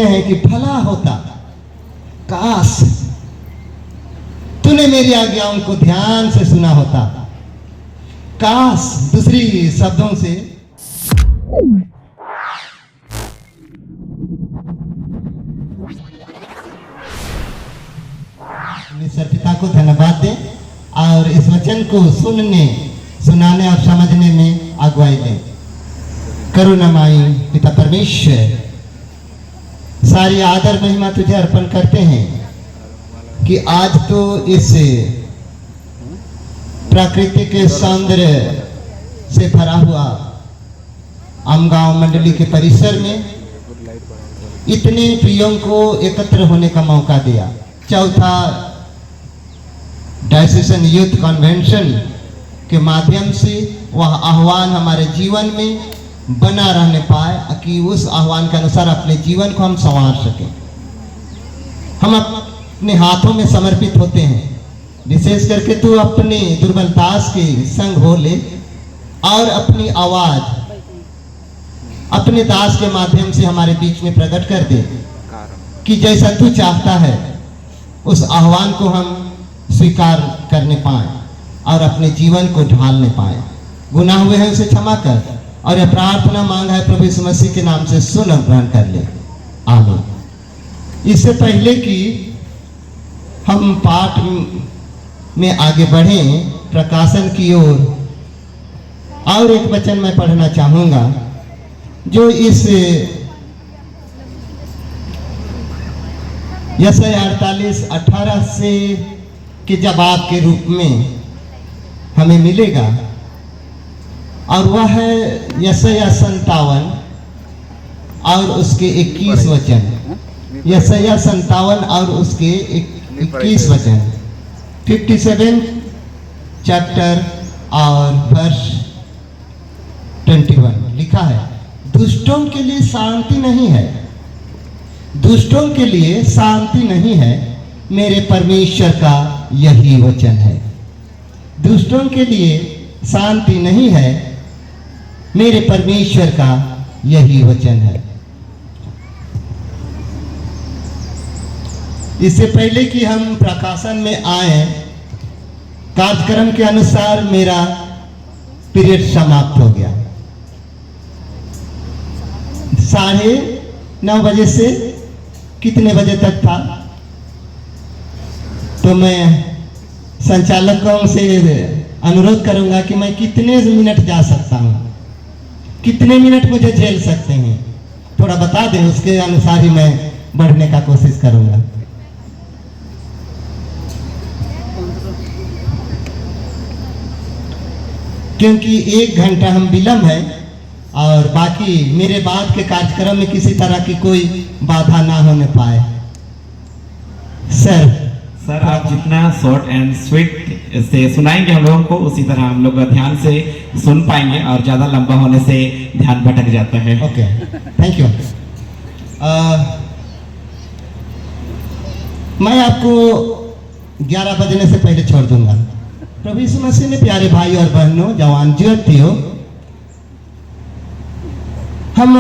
हैं कि भला होता, काश तूने मेरी आज्ञाओं को ध्यान से सुना होता। काश दूसरी शब्दों से ईश्वर पिता को धन्यवाद दें और इस वचन को सुनने, सुनाने और समझने में अगुवाई दें। करुणामयी पिता परमेश्वर, सारी आदर महिमा तुझे अर्पण करते हैं कि आज तो इस प्राकृतिक सौंदर्य से भरा हुआ आमगांव मंडली के परिसर में इतने प्रियों को एकत्र होने का मौका दिया। चौथा डायसेशन यूथ कन्वेंशन के माध्यम से वह आह्वान हमारे जीवन में बना रहने पाए कि उस आह्वान के अनुसार अपने जीवन को हम संवार सकें। हम अपने हाथों में समर्पित होते हैं। विशेष करके तू अपने दुर्बल दास के संग हो ले और अपनी आवाज अपने दास के माध्यम से हमारे बीच में प्रकट कर दे कि जैसा तू चाहता है उस आह्वान को हम स्वीकार करने पाए और अपने जीवन को ढालने पाए। गुनाह हुए हैं उसे क्षमा कर, और यह प्रार्थना मांगा है प्रभु यीशु मसीह के नाम से, सुन और ग्रहण कर ले, आमीन। इससे पहले कि हम पाठ में आगे बढ़ें प्रकाशन की ओर, और एक वचन मैं पढ़ना चाहूंगा जो इस यशायाह 48:18 से के जवाब के रूप में हमें मिलेगा, और वह है यशायाह 57 और उसके 21 वचन। यशायाह 57 और उसके 21 वचन, 57 चैप्टर और वर्ष 21 लिखा है, दुष्टों के लिए शांति नहीं है, दुष्टों के लिए शांति नहीं है, मेरे परमेश्वर का यही वचन है। दुष्टों के लिए शांति नहीं है, मेरे परमेश्वर का यही वचन है। इससे पहले कि हम प्रकाशन में आए, कार्यक्रम के अनुसार मेरा पीरियड समाप्त हो गया। 9:30 बजे से कितने बजे तक था, तो मैं संचालकों से अनुरोध करूंगा कि मैं कितने मिनट जा सकता हूं, कितने मिनट मुझे झेल सकते हैं, थोड़ा बता दें, उसके अनुसार ही मैं बढ़ने का कोशिश करूंगा। क्योंकि 1 घंटा हम विलंब है और बाकी मेरे बाद के कार्यक्रम में किसी तरह की कोई बाधा ना होने पाए। सर आप जितना शॉर्ट एंड स्वीट से सुनाएंगे हम लोगों को, उसी तरह हम लोग ध्यान से सुन पाएंगे, और ज़्यादा लंबा होने से ध्यान भटक जाता है। Okay, thank you. मैं आपको 11 बजने से पहले छोड़ दूंगा। प्रभु यीशु मसीह ने, प्यारे भाई और बहनों, जवान युवतियों, हम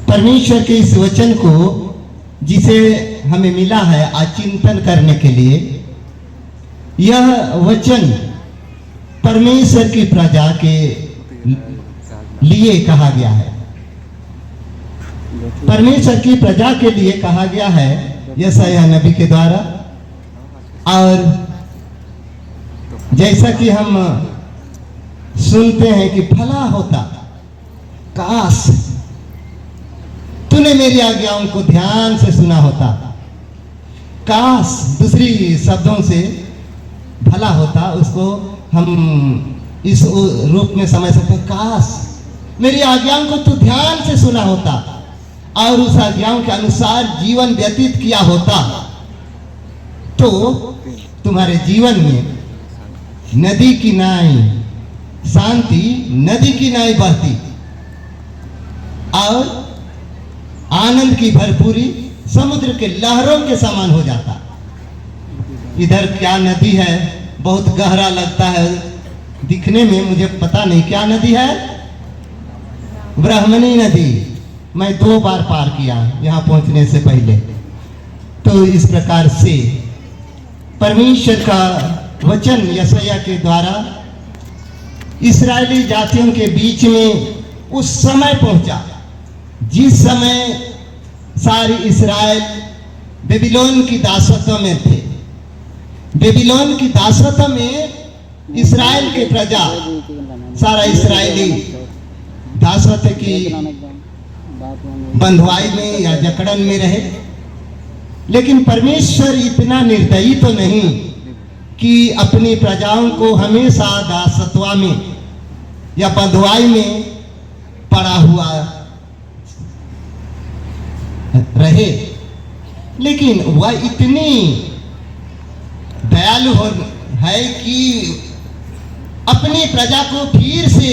परमेश्वर के इस वचन को जिसे हमें मिला है आचिंतन करने के लिए, यह वचन परमेश्वर की प्रजा के लिए कहा गया है, परमेश्वर की प्रजा के लिए कहा गया है यशायाह नबी के द्वारा। और जैसा कि हम सुनते हैं कि भला होता, काश तूने मेरी आज्ञाओं को ध्यान से सुना होता। काश दूसरी शब्दों से भला होता, उसको हम इस रूप में समझ सकते हैं, काश मेरी आज्ञाओं को तू ध्यान से सुना होता और उस आज्ञाओं के अनुसार जीवन व्यतीत किया होता, तो तुम्हारे जीवन में नदी की नाई शांति, नदी की नाई बहती और आनंद की भरपूरी समुद्र के लहरों के समान हो जाता। इधर क्या नदी है, बहुत गहरा लगता है दिखने में, मुझे पता नहीं क्या नदी है, ब्राह्मणी नदी। मैं 2 बार पार किया यहाँ पहुँचने से पहले। तो इस प्रकार से परमेश्वर का वचन यशायाह के द्वारा इस्राएली जातियों के बीच में उस समय पहुंचा जिस समय सारी इस्राएल बेबीलोन की दासत्व में थे। बेबीलोन की दासत्व में इस्राएल के प्रजा, सारा इस्राएली दासत्व की बंधुआई में या जकड़न में रहे। लेकिन परमेश्वर इतना निर्दयी तो नहीं कि अपनी प्रजाओं को हमेशा दासत्व में या बंधुआई में पड़ा हुआ रहे, लेकिन वह इतनी दयालु है कि अपनी प्रजा को फिर से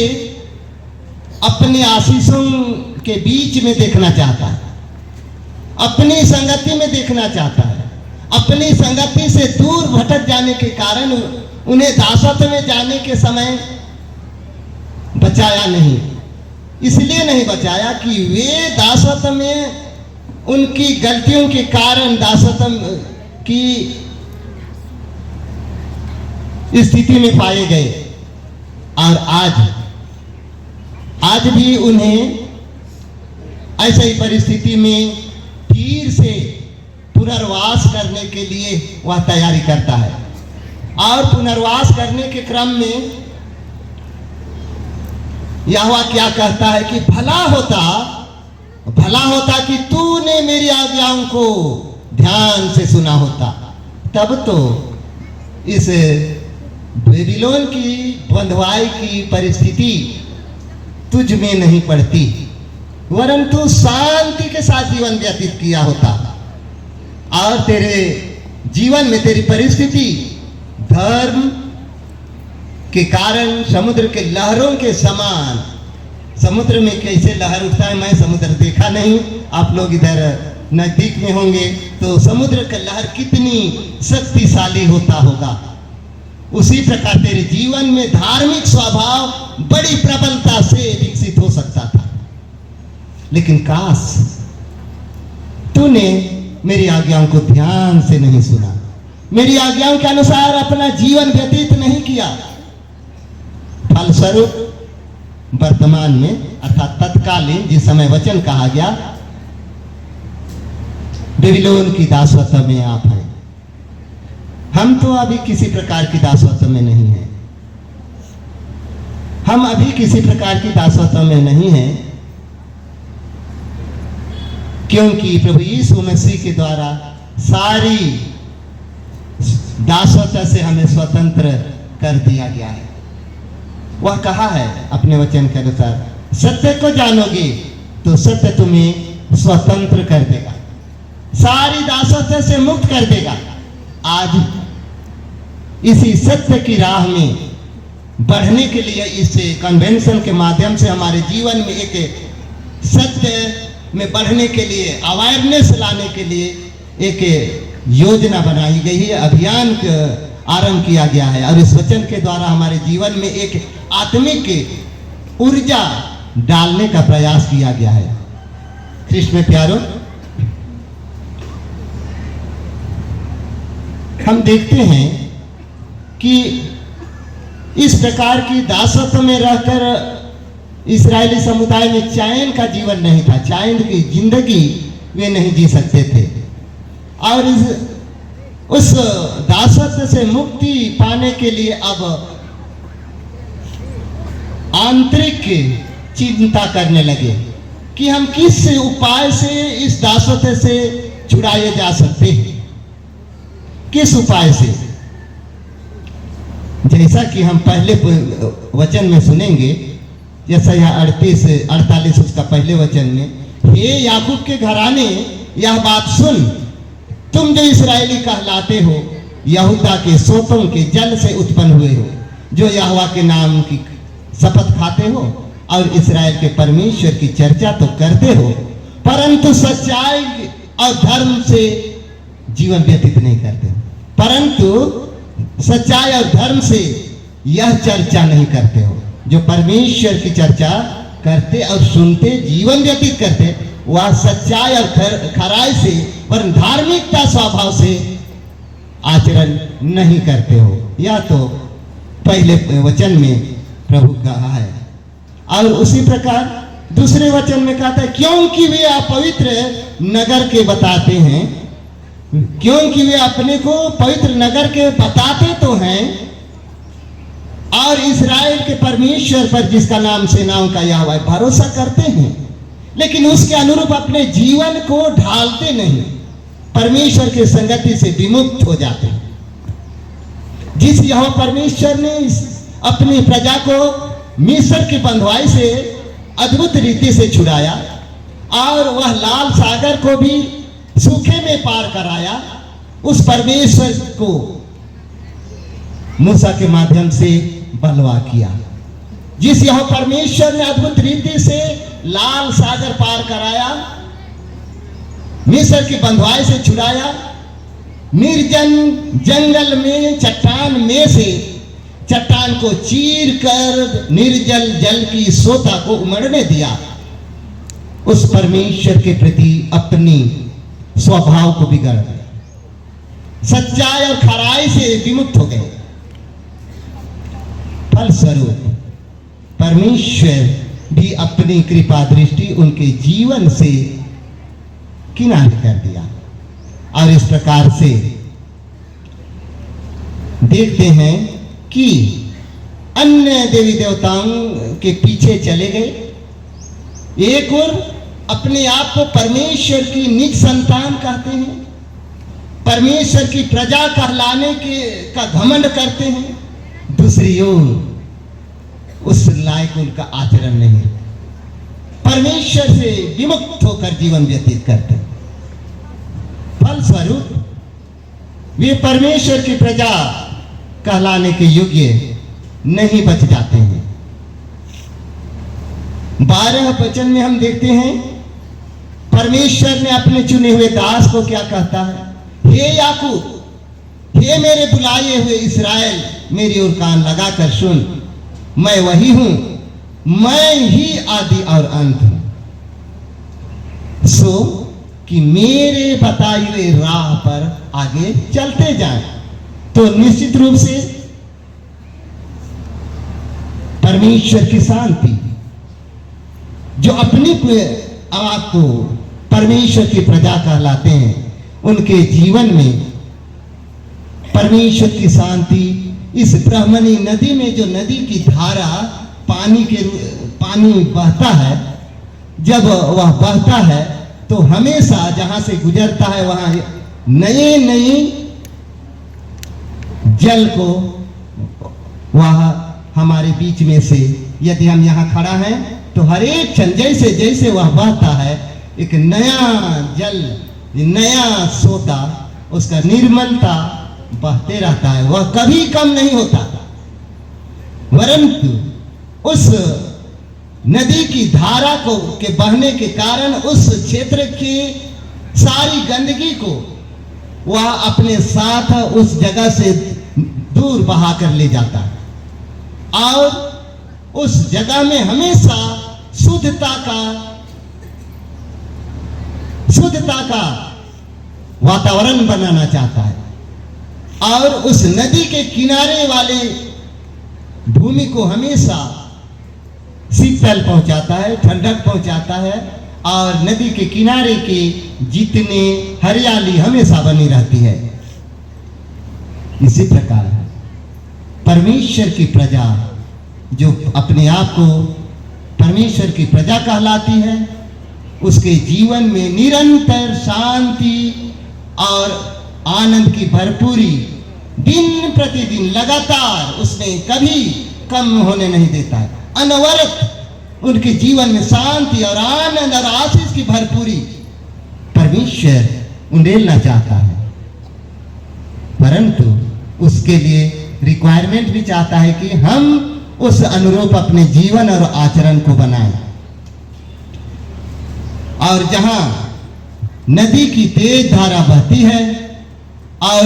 अपने आशीषों के बीच में देखना चाहता है, अपनी संगति में देखना चाहता है। अपनी संगति से दूर भटक जाने के कारण उन्हें दासत्व में जाने के समय बचाया नहीं। इसलिए नहीं बचाया कि वे दासत्व में उनकी गलतियों के कारण दासत्व की स्थिति में पाए गए। और आज भी उन्हें ऐसी ही परिस्थिति में फिर से पुनर्वास करने के लिए वह तैयारी करता है। और पुनर्वास करने के क्रम में यहोवा क्या कहता है कि भला होता कि तूने मेरी आज्ञाओं को ध्यान से सुना होता, तब तो इस बेबीलोन की बंधुआई की परिस्थिति तुझ में नहीं पड़ती, वरन तू शांति के साथ जीवन व्यतीत किया होता और तेरे जीवन में तेरी परिस्थिति धर्म के कारण समुद्र के लहरों के समान। समुद्र में कैसे लहर उठता है, मैं समुद्र देखा नहीं, आप लोग इधर नजदीक में होंगे तो समुद्र का लहर कितनी शक्तिशाली होता होगा। उसी प्रकार तेरे जीवन में धार्मिक स्वभाव बड़ी प्रबलता से विकसित हो सकता था, लेकिन काश तूने मेरी आज्ञाओं को ध्यान से नहीं सुना, मेरी आज्ञाओं के अनुसार अपना जीवन व्यतीत नहीं किया। फलस्वरूप वर्तमान में अर्थात तत्कालीन जिस समय वचन कहा गया, बेबीलोन की दासत्व में आप हैं। हम तो अभी किसी प्रकार की दासत्व में नहीं हैं, हम अभी किसी प्रकार की दासत्व में नहीं हैं, क्योंकि प्रभु यीशु मसीह के द्वारा सारी दासत्व से हमें स्वतंत्र कर दिया गया है। वह कहा है अपने वचन के अनुसार, सत्य को जानोगे तो सत्य तुम्हें स्वतंत्र कर देगा, सारी दासत्व से मुक्त कर देगा। आज इसी सत्य की राह में बढ़ने के लिए इस कन्वेंशन के माध्यम से हमारे जीवन में एक सत्य में बढ़ने के लिए, अवेयरनेस लाने के लिए एक योजना बनाई गई है, अभियान आरंभ किया गया है। और इस वचन के द्वारा हमारे जीवन में एक आत्मिक ऊर्जा डालने का प्रयास किया गया है। कृष्ण में प्यारो, हम देखते हैं कि इस प्रकार की दासत्व में रहकर इस्राएली समुदाय में चैन का जीवन नहीं था, चैन की जिंदगी वे नहीं जी सकते थे। और उस दासत्व से मुक्ति पाने के लिए अब आंतरिक चिंता करने लगे कि हम किस उपाय से इस दासत्व से छुड़ाए जा सकते हैं, किस उपाय से। जैसा कि हम पहले वचन में सुनेंगे, जैसा यह 38-48 उसका पहले वचन में, हे याकूब के घराने यह बात सुन, तुम जो इस्राएली कहलाते हो, यहूदा के सोतों के जल से उत्पन्न हुए हो, जो यहोवा के नाम की शपथ खाते हो और इस्राएल के परमेश्वर की चर्चा तो करते हो, परंतु सच्चाई और धर्म से जीवन व्यतीत नहीं करते हो, परंतु सच्चाई और धर्म से यह चर्चा नहीं करते हो। जो परमेश्वर की चर्चा करते और सुनते जीवन व्यतीत करते, वह सच्चाई और खराई से वरन धार्मिकता स्वभाव से आचरण नहीं करते हो। यह तो पहले वचन में प्रभु कहा है। और उसी प्रकार दूसरे वचन में कहता है, क्योंकि वे अपवित्र नगर के बताते हैं, क्योंकि वे अपने को पवित्र नगर के बताते तो हैं और इस्राएल के परमेश्वर पर जिसका नाम सेनाओं का यहोवा भरोसा करते हैं, लेकिन उसके अनुरूप अपने जीवन को ढालते नहीं, परमेश्वर के संगति से विमुक्त हो जाते हैं। जिस यहोवा परमेश्वर ने अपनी प्रजा को मिस्र की बंधुआई से अद्भुत रीति से छुड़ाया और वह लाल सागर को भी सूखे में पार कराया, उस परमेश्वर को मूसा के माध्यम से बलवा किया। जिस यह परमेश्वर ने अद्भुत रीति से लाल सागर पार कराया, मिस्र की बंधुआई से छुड़ाया, निर्जन जंगल में चट्टान में से चट्टान को चीर कर निर्जल जल की सोता को उमड़ने दिया, उस परमेश्वर के प्रति अपनी स्वभाव को बिगाड़ दिया, सच्चाई और खराई से विमुक्त हो गए। फलस्वरूप परमेश्वर भी अपनी कृपा दृष्टि उनके जीवन से किनारे कर दिया और इस प्रकार से देखते हैं कि अन्य देवी देवताओं के पीछे चले गए। एक और अपने आप को परमेश्वर की निज संतान कहते हैं, परमेश्वर की प्रजा कहलाने का घमंड करते हैं, दूसरी ओर उस लायक उनका आचरण नहीं, परमेश्वर से विमुक्त होकर जीवन व्यतीत करते हैं। फलस्वरूप वे परमेश्वर की प्रजा कहलाने के योग्य नहीं बच जाते हैं। 12 वचन में हम देखते हैं परमेश्वर ने अपने चुने हुए दास को क्या कहता है, हे याकूब, हे मेरे बुलाए हुए इस्राएल, मेरी ओर कान लगाकर सुन, मैं वही हूं, मैं ही आदि और अंत हूं, सो कि मेरे बताए हुए राह पर आगे चलते जाएं। तो निश्चित रूप से परमेश्वर की शांति जो अपनी आपको परमेश्वर की प्रजा कहलाते हैं, उनके जीवन में परमेश्वर की शांति इस ब्रह्मणी नदी में, जो नदी की धारा पानी बहता है, जब वह बहता है तो हमेशा जहां से गुजरता है वहां नए जल को वह हमारे बीच में से, यदि हम यहाँ खड़ा हैं तो हर एक क्षण जैसे जैसे वह बहता है एक नया जल, नया सोता, उसका निर्मलता बहते रहता है, वह कभी कम नहीं होता। वरंतु उस नदी की धारा को के बहने के कारण उस क्षेत्र की सारी गंदगी को वह अपने साथ उस जगह से दूर बहा कर ले जाता है और उस जगह में हमेशा शुद्धता का वातावरण बनाना चाहता है और उस नदी के किनारे वाले भूमि को हमेशा शीतल पहुंचाता है, ठंडक पहुंचाता है और नदी के किनारे के जितने हरियाली हमेशा बनी रहती है। इसी प्रकार परमेश्वर की प्रजा जो अपने आप को परमेश्वर की प्रजा कहलाती है, उसके जीवन में निरंतर शांति और आनंद की भरपूरी दिन प्रतिदिन लगातार उसमें कभी कम होने नहीं देता है। अनवरत उनके जीवन में शांति और आनंद और आशीष की भरपूरी परमेश्वर उंडेलना चाहता है, परंतु उसके लिए रिक्वायरमेंट भी चाहता है कि हम उस अनुरूप अपने जीवन और आचरण को बनाएं। और जहां नदी की तेज धारा बहती है और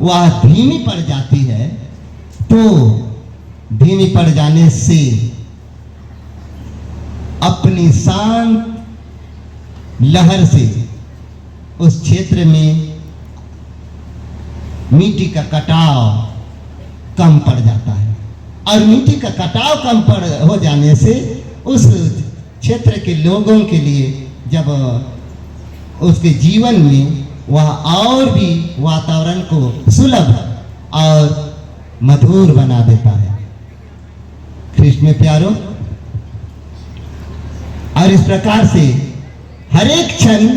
वह धीमी पड़ जाती है, तो धीमी पड़ जाने से अपनी शांत लहर से उस क्षेत्र में मिट्टी का कटाव कम पड़ जाता है, और मिट्टी का कटाव कम हो जाने से उस क्षेत्र के लोगों के लिए जब उसके जीवन में वह और भी वातावरण को सुलभ और मधुर बना देता है। कृष्ण में प्यारो, और इस प्रकार से हर एक क्षण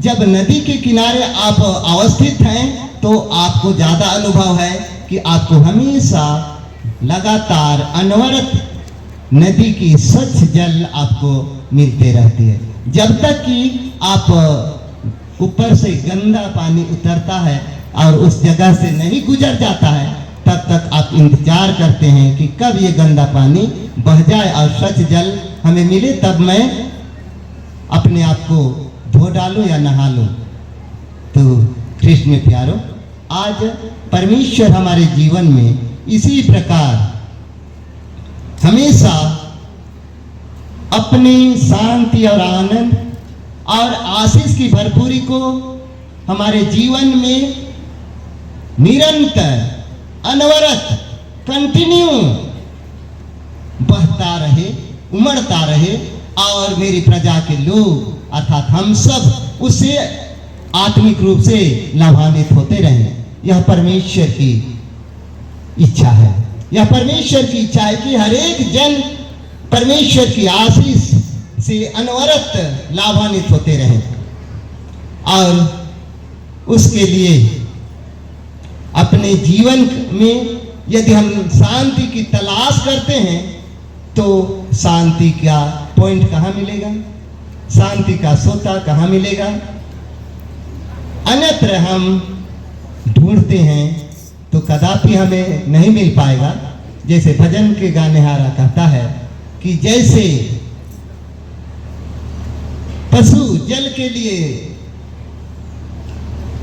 जब नदी के किनारे आप अवस्थित हैं तो आपको ज्यादा अनुभव है कि आपको हमेशा लगातार अनवरत नदी की स्वच्छ जल आपको मिलते रहती है। जब तक कि आप ऊपर से गंदा पानी उतरता है और उस जगह से नहीं गुजर जाता है, तब तक आप इंतजार करते हैं कि कब ये गंदा पानी बह जाए और स्वच्छ जल हमें मिले, तब मैं अपने आप को धो डालूं या नहा लूं। तो कृष्ण में प्यारो, आज परमेश्वर हमारे जीवन में इसी प्रकार हमेशा अपनी शांति और आनंद और आशीष की भरपूरी को हमारे जीवन में निरंतर अनवरत कंटिन्यू बहता रहे, उमड़ता रहे, और मेरी प्रजा के लोग अर्थात हम सब उससे आत्मिक रूप से लाभान्वित होते रहें। यह परमेश्वर की इच्छा है। यह परमेश्वर की इच्छा है कि हर एक जन परमेश्वर की आशीष से अनवरत लाभान्वित होते रहें, और उसके लिए अपने जीवन में यदि हम शांति की तलाश करते हैं तो शांति का पॉइंट कहाँ मिलेगा, शांति का सोता कहाँ मिलेगा? अन्यत्र हम ढूंढते हैं तो कदापि हमें नहीं मिल पाएगा। जैसे भजन के गानेहारा कहता है कि जैसे पशु जल के लिए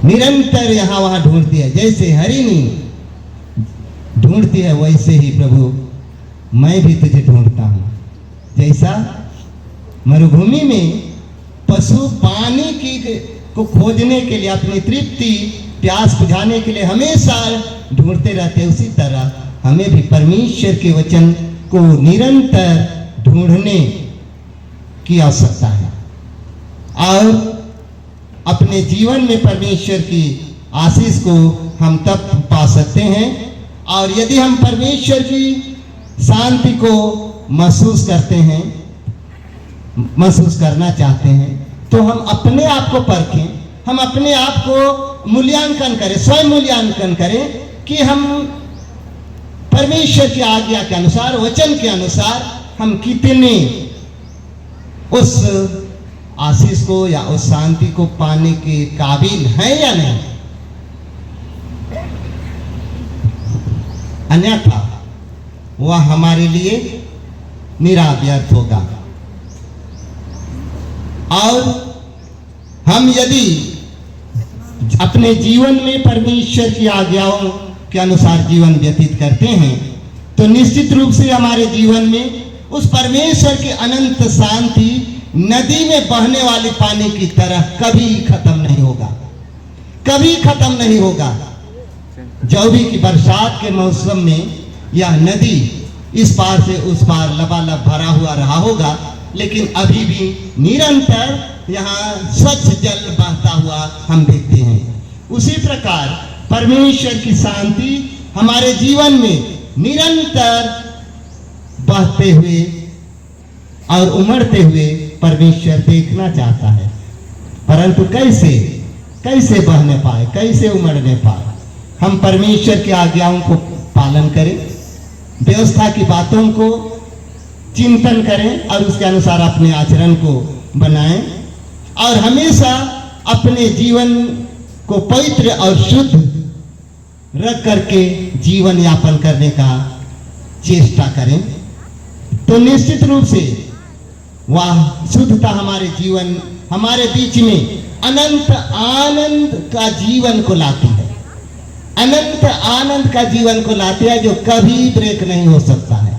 निरंतर यहां वहां ढूंढती है, जैसे हरिणी ढूंढती है, वैसे ही प्रभु मैं भी तुझे ढूंढता हूं। जैसा मरुभूमि में पशु पानी की को खोजने के लिए, अपनी तृप्ति प्यास बुझाने के लिए हमेशा ढूंढते रहते हैं, उसी तरह हमें भी परमेश्वर के वचन को निरंतर ढूंढने की आवश्यकता है, और अपने जीवन में परमेश्वर की आशीष को हम तब पा सकते हैं। और यदि हम परमेश्वर की शांति को महसूस करते हैं, महसूस करना चाहते हैं, तो हम अपने आप को परखें, हम अपने आप को मूल्यांकन करें, स्वयं मूल्यांकन करें कि हम परमेश्वर की आज्ञा के अनुसार, वचन के अनुसार हम कितने उस आशीष को या उस शांति को पाने के काबिल हैं या नहीं। अन्यथा वह हमारे लिए निराव्यर्थ होगा। और हम यदि अपने जीवन में परमेश्वर की आज्ञाओं के अनुसार जीवन व्यतीत करते हैं तो निश्चित रूप से हमारे जीवन में उस परमेश्वर की अनंत शांति नदी में बहने वाले पानी की तरह कभी खत्म नहीं होगा, कभी खत्म नहीं होगा। जो भी कि बरसात के मौसम में यह नदी इस पार से उस पार लबालब भरा हुआ रहा होगा, लेकिन अभी भी निरंतर यहाँ स्वच्छ जल बहता हुआ हम देखते हैं। उसी प्रकार परमेश्वर की शांति हमारे जीवन में निरंतर बहते हुए और उमड़ते हुए परमेश्वर देखना चाहता है, परंतु कैसे कैसे बहने पाए, कैसे उमड़ने पाए। हम परमेश्वर की आज्ञाओं को पालन करें, व्यवस्था की बातों को चिंतन करें और उसके अनुसार अपने आचरण को बनाएं, और हमेशा अपने जीवन को पवित्र और शुद्ध रख करके जीवन यापन करने का चेष्टा करें। तो निश्चित रूप से वह शुद्धता हमारे जीवन, हमारे बीच में अनंत आनंद का जीवन को लाती है, अनंत आनंद का जीवन को लाती है, जो कभी ब्रेक नहीं हो सकता है,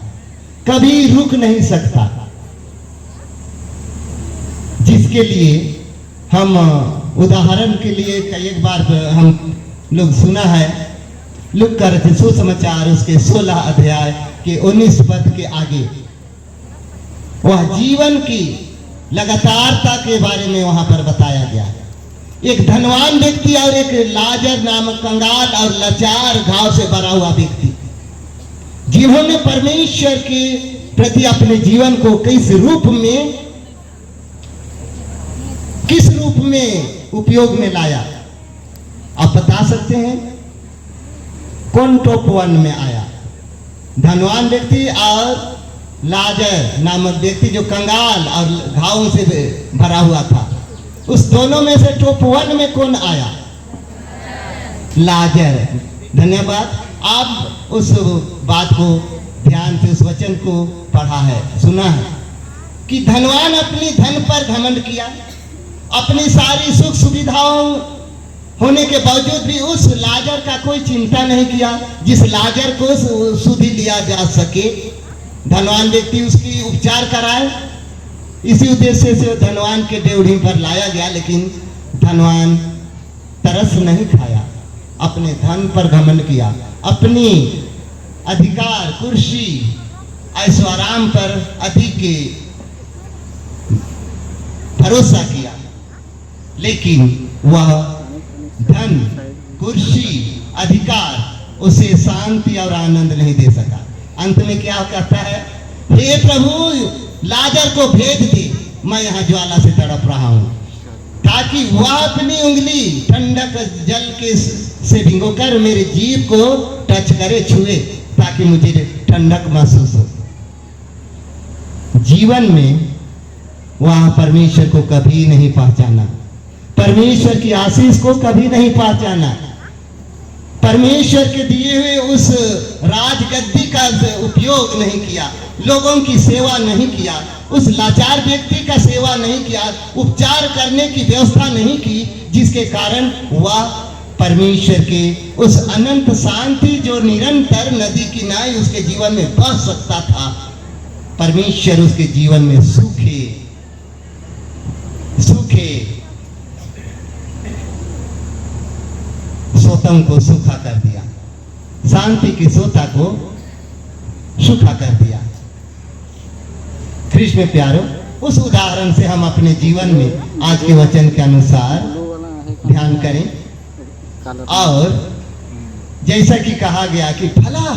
कभी रुक नहीं सकता, जिसके लिए हम उदाहरण के लिए कई एक बार हम लोग सुना है, लुक कर थे सुसमाचार उसके 16 अध्याय के 19 पद के आगे वह जीवन की लगातारता के बारे में वहां पर बताया गया है। एक धनवान व्यक्ति और एक लाजर नामक कंगाल और लाचार घाव से भरा हुआ व्यक्ति, जिन्होंने परमेश्वर के प्रति अपने जीवन को किस रूप में उपयोग में लाया, आप बता सकते हैं कौन टॉप 1 में आया? धनवान व्यक्ति और लाजर नामक व्यक्ति जो कंगाल और घावों से भरा हुआ था, उस दोनों में से टॉप 1 में कौन आया? लाजर। धन्यवाद। आप उस बात को ध्यान से उस वचन को पढ़ा है, सुना है कि धनवान अपनी धन पर घमंड किया, अपनी सारी सुख सुविधाओं होने के बावजूद भी उस लाजर का कोई चिंता नहीं किया जिस लाजर को सुधि लिया जा सके। धनवान व्यक्ति उसकी उपचार कराए, इसी उद्देश्य से धनवान के ड्योढ़ी पर लाया गया, लेकिन धनवान तरस नहीं खाया, अपने धन पर घमंड किया, अपनी अधिकार कुर्सी ऐश्वर्याम पर अधिक भरोसा किया, लेकिन वह धन कुर्सी अधिकार उसे शांति और आनंद नहीं दे सका। अंत में क्या कहता है? हे प्रभु, लाजर को भेज दे, मैं यहाँ ज्वाला से तड़प रहा हूँ, ताकि वह अपनी उंगली ठंडक जल के से भिगोकर मेरे जीभ को टच करे, छुए, ताकि मुझे ठंडक महसूस हो। जीवन में वह परमेश्वर को कभी नहीं पहचाना, परमेश्वर की आशीष को कभी नहीं पहचाना, परमेश्वर के दिए हुए उस राजगद्दी का उपयोग नहीं किया, लोगों की सेवा नहीं किया, उस लाचार व्यक्ति का सेवा नहीं किया, उपचार करने की व्यवस्था नहीं की, जिसके कारण वह परमेश्वर के उस अनंत शांति जो निरंतर नदी की नाई उसके जीवन में बह सकता था, परमेश्वर उसके जीवन में सूखे सोतों को सूखा कर दिया, शांति की सोता को सूखा कर दिया। कृष्ण में प्यारो, उस उदाहरण से हम अपने जीवन में आज के वचन के अनुसार ध्यान करें, और जैसा कि कहा गया कि भला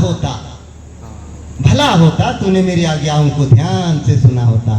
होता तूने मेरी आज्ञाओं को ध्यान से सुना होता,